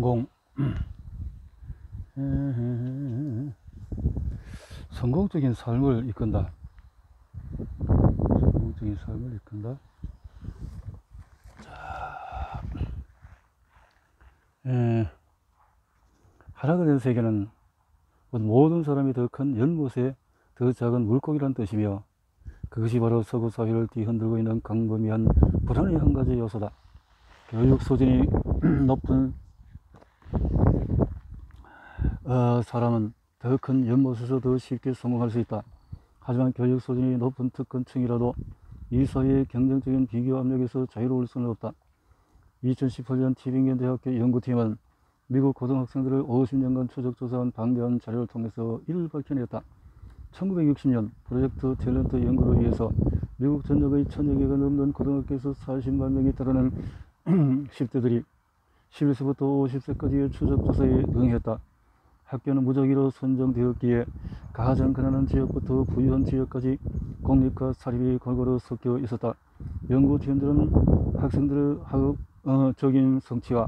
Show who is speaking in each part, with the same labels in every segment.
Speaker 1: 성공. 성공적인 삶을 이끈다. 성공적인 삶을 이끈다. 자, 하나가 된 세계는 모든 사람이 더 큰 연못에 더 작은 물고기란 뜻이며, 그것이 바로 서구 사회를 뒤흔들고 있는 광범위한 불안의 한 가지 요소다. 교육 수준이 높은 사람은 더 큰 연못에서 더 쉽게 성공할 수 있다. 하지만 교육 수준이 높은 특권층이라도 이 사회의 경쟁적인 비교 압력에서 자유로울 수는 없다. 2018년 티빙겐 대학교 연구팀은 미국 고등학생들을 50년간 추적 조사한 방대한 자료를 통해서 이를 밝혀냈다. 1960년 프로젝트 탤런트 연구를 위해서 미국 전역의 1000여 개가 넘는 고등학교에서 40만 명이 달하는 10대들이 11세부터 50세까지의 추적 조사에 응했다. 학교는 무작위로 선정되었기에 가장 가난한 지역부터 부유한 지역까지 공립과 사립이 골고루 섞여 있었다. 연구팀들은 학생들의 학업적인 성취와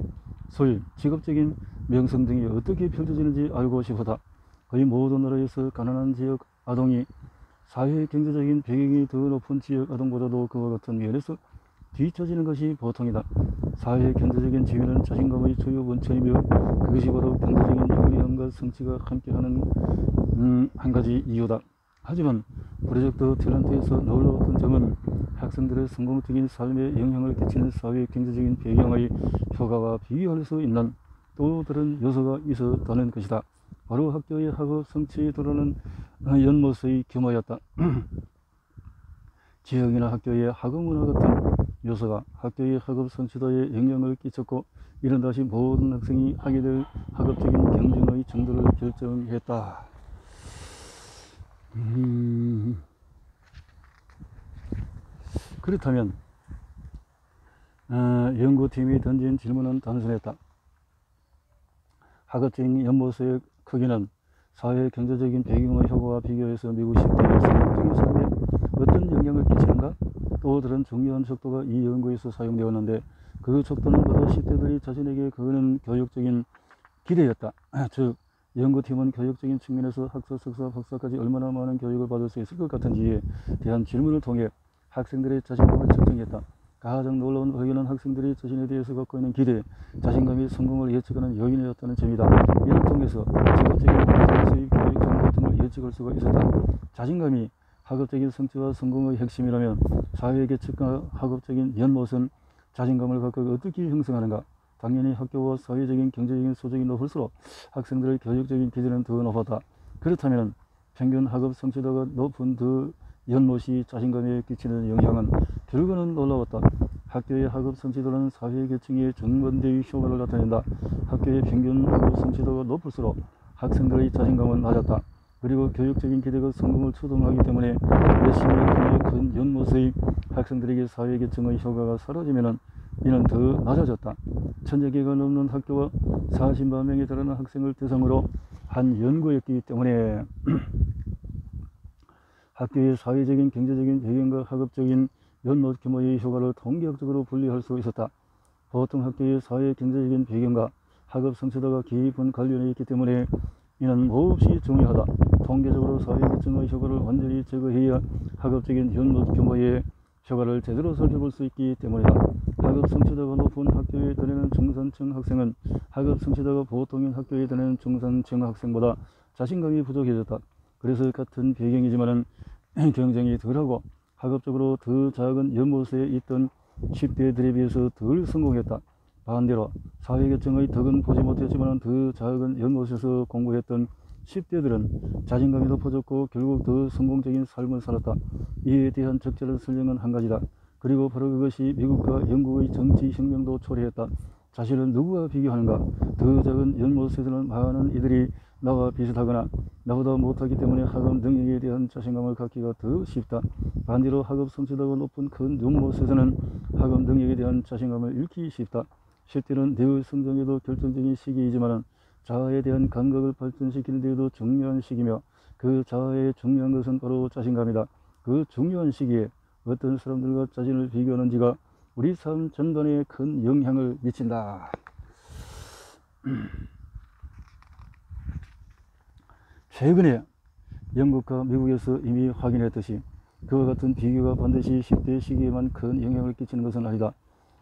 Speaker 1: 소유, 직업적인 명성 등이 어떻게 펼쳐지는지 알고 싶었다. 거의 모든 나라에서 가난한 지역 아동이 사회 경제적인 배경이 더 높은 지역 아동보다도 그와 같은 면에서 뒤처지는 것이 보통이다. 사회 경제적인 지위는 자신감의 주요 원천이며, 그것이 바로 경제적인 유리함과 성취가 함께하는 한 가지 이유다. 하지만 프로젝트 탤런트에서 놀라웠던 점은 학생들의 성공적인 삶에 영향을 끼치는 사회 경제적인 배경의 효과와 비교할 수 있는 또 다른 요소가 있었다는 것이다. 바로 학교의 학업 성취에 드러나는 연못의 규모였다. 지역이나 학교의 학업 문화 같은 요소가 학교의 학업 성취도에 영향을 끼쳤고, 이는 다시 모든 학생이 하게 될 학업적인 경쟁의 정도를 결정했다. 그렇다면 연구팀이 던진 질문은 단순했다. 학업적인 연못의 크기는 사회 경제적인 배경의 효과와 비교해서 미국 10대의 성공적인 삶에 어떤 영향을 끼치는가? 또 다른 중요한 척도가 이 연구에서 사용되었는데, 그 척도는 바로 10대들이 자신에게 거는 교육적인 기대였다. 즉, 연구팀은 교육적인 측면에서 학사, 석사, 박사까지 얼마나 많은 교육을 받을 수 있을 것 같은지에 대한 질문을 통해 학생들의 자신감을 측정했다. 가장 놀라운 발견은 학생들이 자신에 대해서 갖고 있는 기대, 자신감이 성공을 예측하는 요인이었다는 점이다. 이를 통해서 직업적인 방송, 수입, 교육, 정보 등을 예측할 수가 있었다. 자신감이 학업적인 성취와 성공의 핵심이라면 사회 계층과 학업적인 연못은 자신감을 각각 어떻게 형성하는가? 당연히 학교와 사회적인 경제적인 수준이 높을수록 학생들의 교육적인 기대는 더 높았다. 그렇다면 평균 학업 성취도가 높은 더 연못이 자신감에 끼치는 영향은 결과는 놀라웠다. 학교의 학업 성취도는 사회 계층의 정반대의 효과를 나타낸다. 학교의 평균 학업 성취도가 높을수록 학생들의 자신감은 낮았다. 그리고 교육적인 기대가 성공을 추동하기 때문에 몇십 년 큰 연못의 학생들에게 사회 계층의 효과가 사라지면 이는 더 낮아졌다. 1000여 개가 넘는 학교와 40만 명에 달하는 학생을 대상으로 한 연구였기 때문에 학교의 사회적인 경제적인 배경과 학업적인 연못 규모의 효과를 통계학적으로 분리할 수 있었다. 보통 학교의 사회 경제적인 배경과 학업 성취도가 깊은 관련이 있기 때문에 이는 몹시 중요하다. 통계적으로 사회계층의 효과를 완전히 제거해야 학업적인 연못 규모의 효과를 제대로 살펴볼 수 있기 때문이다. 학업 성취도가 높은 학교에 다니는 중산층 학생은 학업 성취도가 보통인 학교에 다니는 중산층 학생보다 자신감이 부족해졌다. 그래서 같은 배경이지만은 경쟁이 덜하고 학업적으로 더 작은 연못에 있던 10대들에 비해서 덜 성공했다. 반대로 사회계층의 덕은 보지 못했지만 더 작은 연못에서 공부했던 10대들은 자신감이 높아졌고 결국 더 성공적인 삶을 살았다. 이에 대한 적절한 설명은 한 가지다. 그리고 바로 그것이 미국과 영국의 정치혁명도 초래했다. 자신은 누구와 비교하는가? 더 작은 연못에서는 많은 이들이 나와 비슷하거나 나보다 못하기 때문에 학업 능력에 대한 자신감을 갖기가 더 쉽다. 반대로 학업 성취도가 높은 큰 연못에서는 학업 능력에 대한 자신감을 잃기 쉽다. 10대는 내 성장에도 결정적인 시기이지만 자아에 대한 감각을 발전시키는 데에도 중요한 시기며, 그 자아의 중요한 것은 바로 자신감이다. 그 중요한 시기에 어떤 사람들과 자신을 비교하는지가 우리 삶 전반에 큰 영향을 미친다. 최근에 영국과 미국에서 이미 확인했듯이 그와 같은 비교가 반드시 10대 시기에만 큰 영향을 끼치는 것은 아니다.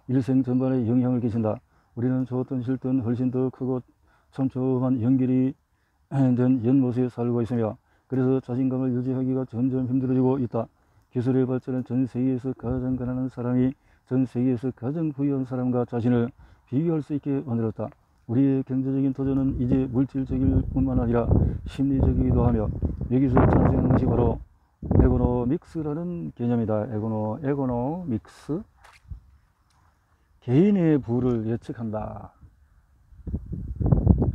Speaker 1: 일생 전반에 영향을 끼친다. 우리는 좋든 싫든 훨씬 더 크고 촘촘한 연결이 된 연못에 살고 있으며 그래서 자신감을 유지하기가 점점 힘들어지고 있다. 기술의 발전은 전 세계에서 가장 가난한 사람이 전 세계에서 가장 부유한 사람과 자신을 비교할 수 있게 만들었다. 우리의 경제적인 도전은 이제 물질적일 뿐만 아니라 심리적이기도 하며 여기서 탄생한 것이 바로 에고노믹스라는 개념이다. 에고노믹스. 개인의 부를 예측한다.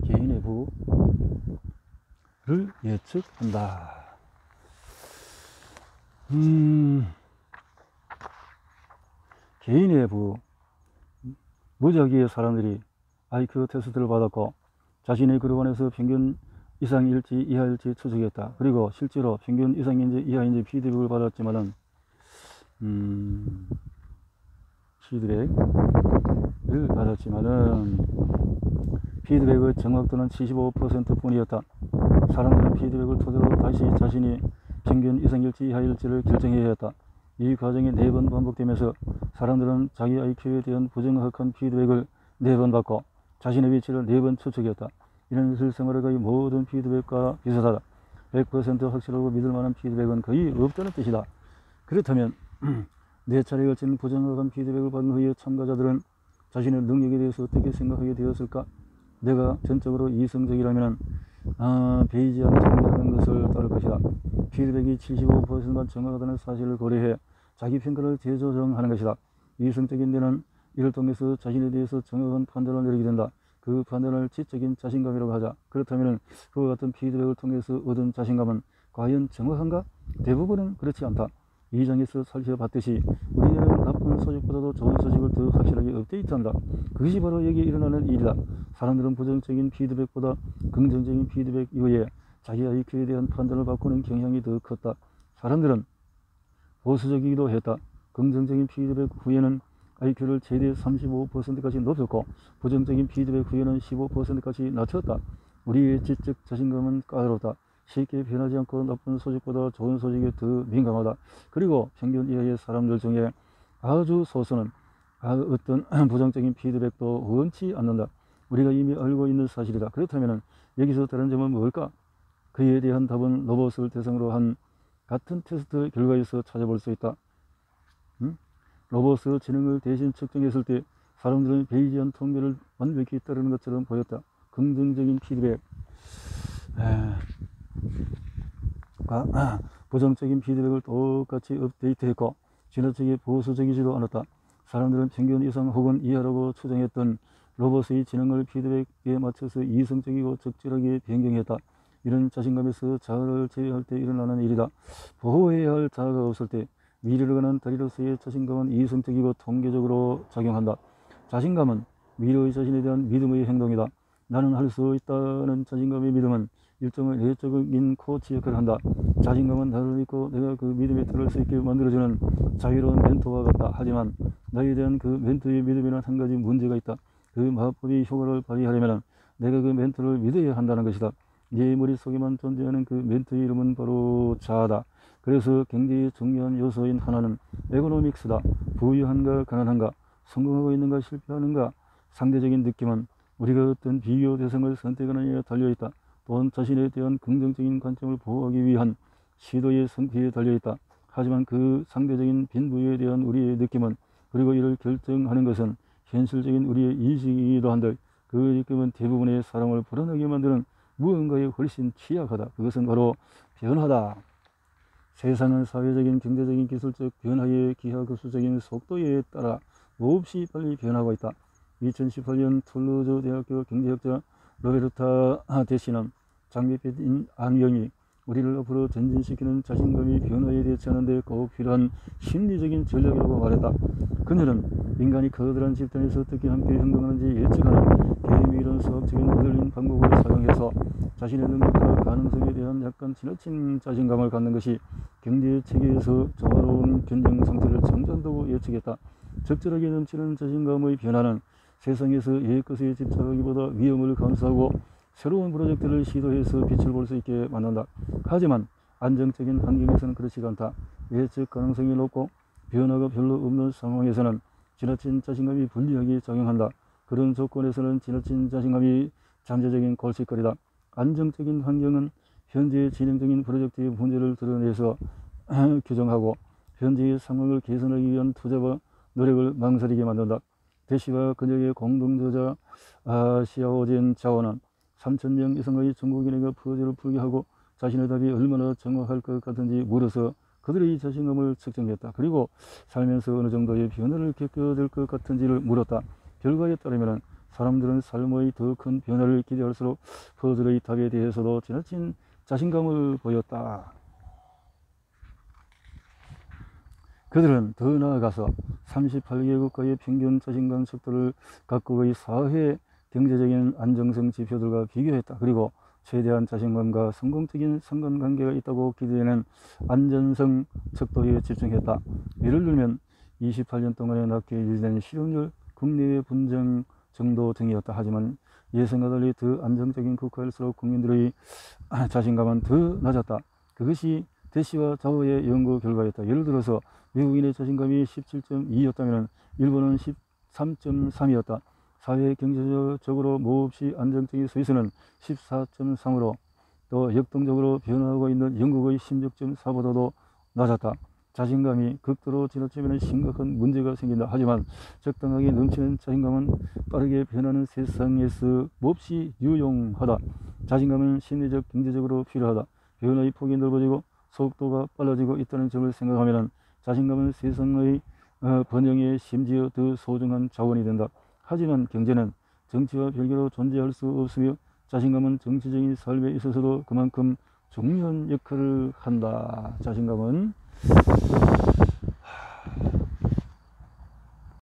Speaker 1: 개인의 부를 예측한다. 개인의 부. 무작위의 사람들이 IQ 테스트를 받았고 자신의 그룹 안에서 평균 이상일지 이하일지 추측했다. 그리고 실제로 평균 이상인지 이하인지 피드백을 받았지만은 피드백의 정확도는 75% 뿐이었다. 사람들은 피드백을 토대로 다시 자신이 평균 이상일지 이하일지를 결정해야 했다. 이 과정이 4번 반복되면서 사람들은 자기 IQ에 대한 부정확한 피드백을 4번 받고 자신의 위치를 4번 추측했다. 이는 실생활의 거의 모든 피드백과 비슷하다. 100% 확실하고 믿을만한 피드백은 거의 없다는 뜻이다. 그렇다면 4차례에 걸친 부정확한 피드백을 받은 후에 참가자들은 자신의 능력에 대해서 어떻게 생각하게 되었을까? 내가 전적으로 이성적이라면 베이지안 정리하는 것을 따를 것이다. 피드백이 75%만 정확하다는 사실을 고려해 자기 평가를 재조정하는 것이다. 이성적인 데는 이를 통해서 자신에 대해서 정확한 판단을 내리게 된다. 그 판단을 지적인 자신감이라고 하자. 그렇다면 그와 같은 피드백을 통해서 얻은 자신감은 과연 정확한가? 대부분은 그렇지 않다. 이 장에서 살펴봤듯이 우리는 나쁜 소식보다도 좋은 소식을 더 확실하게 업데이트한다. 그것이 바로 여기에 일어나는 일이다. 사람들은 부정적인 피드백보다 긍정적인 피드백 이후에 자기 IQ에 대한 판단을 바꾸는 경향이 더 컸다. 사람들은 보수적이기도 했다. 긍정적인 피드백 후에는 IQ를 최대 35%까지 높였고 부정적인 피드백 후에는 15%까지 낮췄다. 우리의 지적 자신감은 까다롭다. 쉽게 변하지 않고 나쁜 소식보다 좋은 소식에 더 민감하다. 그리고 평균 이하의 사람들 중에 아주 소수는 어떤 부정적인 피드백도 원치 않는다. 우리가 이미 알고 있는 사실이다. 그렇다면 여기서 다른 점은 뭘까? 그에 대한 답은 로봇을 대상으로 한 같은 테스트 결과에서 찾아볼 수 있다. 로봇의 지능을 대신 측정했을 때 사람들은 베이지안 통계를 완벽히 따르는 것처럼 보였다. 긍정적인 피드백 부정적인 피드백을 똑같이 업데이트했고 지나치게 보수적이지도 않았다. 사람들은 평균 이상 혹은 이하라고 추정했던 로봇의 지능을 피드백에 맞춰서 이성적이고 적절하게 변경했다. 이런 자신감에서 자아를 제외할 때 일어나는 일이다. 보호해야 할 자아가 없을 때 미래를 가는 다리로서의 자신감은 이성적이고 통계적으로 작용한다. 자신감은 미래의 자신에 대한 믿음의 행동이다. 나는 할 수 있다는 자신감의 믿음은 일종의 내적인 코치 역할을 한다. 자신감은 나를 믿고 내가 그 믿음에 따를 수 있게 만들어주는 자유로운 멘토와 같다. 하지만 나에 대한 그 멘토의 믿음에는 한 가지 문제가 있다. 그 마법의 효과를 발휘하려면 내가 그 멘토를 믿어야 한다는 것이다. 네 머릿속에만 존재하는 그 멘토의 이름은 바로 자아다. 그래서 굉장히 중요한 요소인 하나는 에고노믹스다. 부유한가 가난한가, 성공하고 있는가 실패하는가, 상대적인 느낌은 우리가 어떤 비교 대상을 선택하느냐에 달려있다. 또한 자신에 대한 긍정적인 관점을 보호하기 위한 시도의 성취에 달려있다. 하지만 그 상대적인 빈부에 대한 우리의 느낌은 그리고 이를 결정하는 것은 현실적인 우리의 인식이기도 한데 그 느낌은 대부분의 사람을 불안하게 만드는 무언가에 훨씬 취약하다. 그것은 바로 변화다. 세상은 사회적인, 경제적인, 기술적 변화의 기하급수적인 속도에 따라 몹시 빨리 변하고 있다. 2018년 툴루즈 대학교 경제학자 로베르타 데시는 장밋빛인 안경이 우리를 앞으로 전진시키는 자신감의 변화에 대처하는 데 꼭 필요한 심리적인 전략이라고 말했다. 그녀는 인간이 커다란 집단에서 어떻게 함께 행동하는지 예측하는 게임이 이런 수학적인 모델링 방법을 사용해서 자신의 능력과 가능성에 대한 약간 지나친 자신감을 갖는 것이 경제 체계에서 조화로운 균형 상태를 창조한다고 예측했다. 적절하게 넘치는 자신감의 변화는 세상에서 옛 것에 집착하기보다 위험을 감수하고 새로운 프로젝트를 시도해서 빛을 볼 수 있게 만든다. 하지만 안정적인 환경에서는 그렇지 않다. 예측 가능성이 높고 변화가 별로 없는 상황에서는 지나친 자신감이 불리하게 작용한다. 그런 조건에서는 지나친 자신감이 잠재적인 골칫거리다. 안정적인 환경은 현재 진행 중인 프로젝트의 문제를 드러내서 규정하고 현재의 상황을 개선하기 위한 투자와 노력을 망설이게 만든다. 대시와 그녀의 공동저자 시아오진 자원은 3,000명 이상의 중국인에게 퍼즐을 풀게 하고 자신의 답이 얼마나 정확할 것 같은지 물어서 그들의 자신감을 측정했다. 그리고 살면서 어느 정도의 변화를 겪게 될 것 같은지를 물었다. 결과에 따르면 사람들은 삶의 더 큰 변화를 기대할수록 퍼즐의 답에 대해서도 지나친 자신감을 보였다. 그들은 더 나아가서 38개 국가의 평균 자신감 속도를 각국의 사회 경제적인 안정성 지표들과 비교했다. 그리고 최대한 자신감과 성공적인 상관관계가 있다고 기대되는 안전성 척도에 집중했다. 예를 들면 28년 동안에 낮게 유지된 실업률, 국내외 분쟁 정도 등이었다. 하지만 예상과 달리 더 안정적인 국가일수록 국민들의 자신감은 더 낮았다. 그것이 대시와 자오의 연구 결과였다. 예를 들어서 외국인의 자신감이 17.2였다면 일본은 13.3이었다. 사회 경제적으로 몹시 안정적인 스위스는 14.3으로 또 역동적으로 변화하고 있는 영국의 16.4보다도 낮았다. 자신감이 극도로 지나치면 심각한 문제가 생긴다. 하지만 적당하게 넘치는 자신감은 빠르게 변하는 세상에서 몹시 유용하다. 자신감은 심리적, 경제적으로 필요하다. 변화의 폭이 넓어지고 속도가 빨라지고 있다는 점을 생각하면 자신감은 세상의 번영에 심지어 더 소중한 자원이 된다. 하지만 경제는 정치와 별개로 존재할 수 없으며 자신감은 정치적인 삶에 있어서도 그만큼 중요한 역할을 한다. 자신감은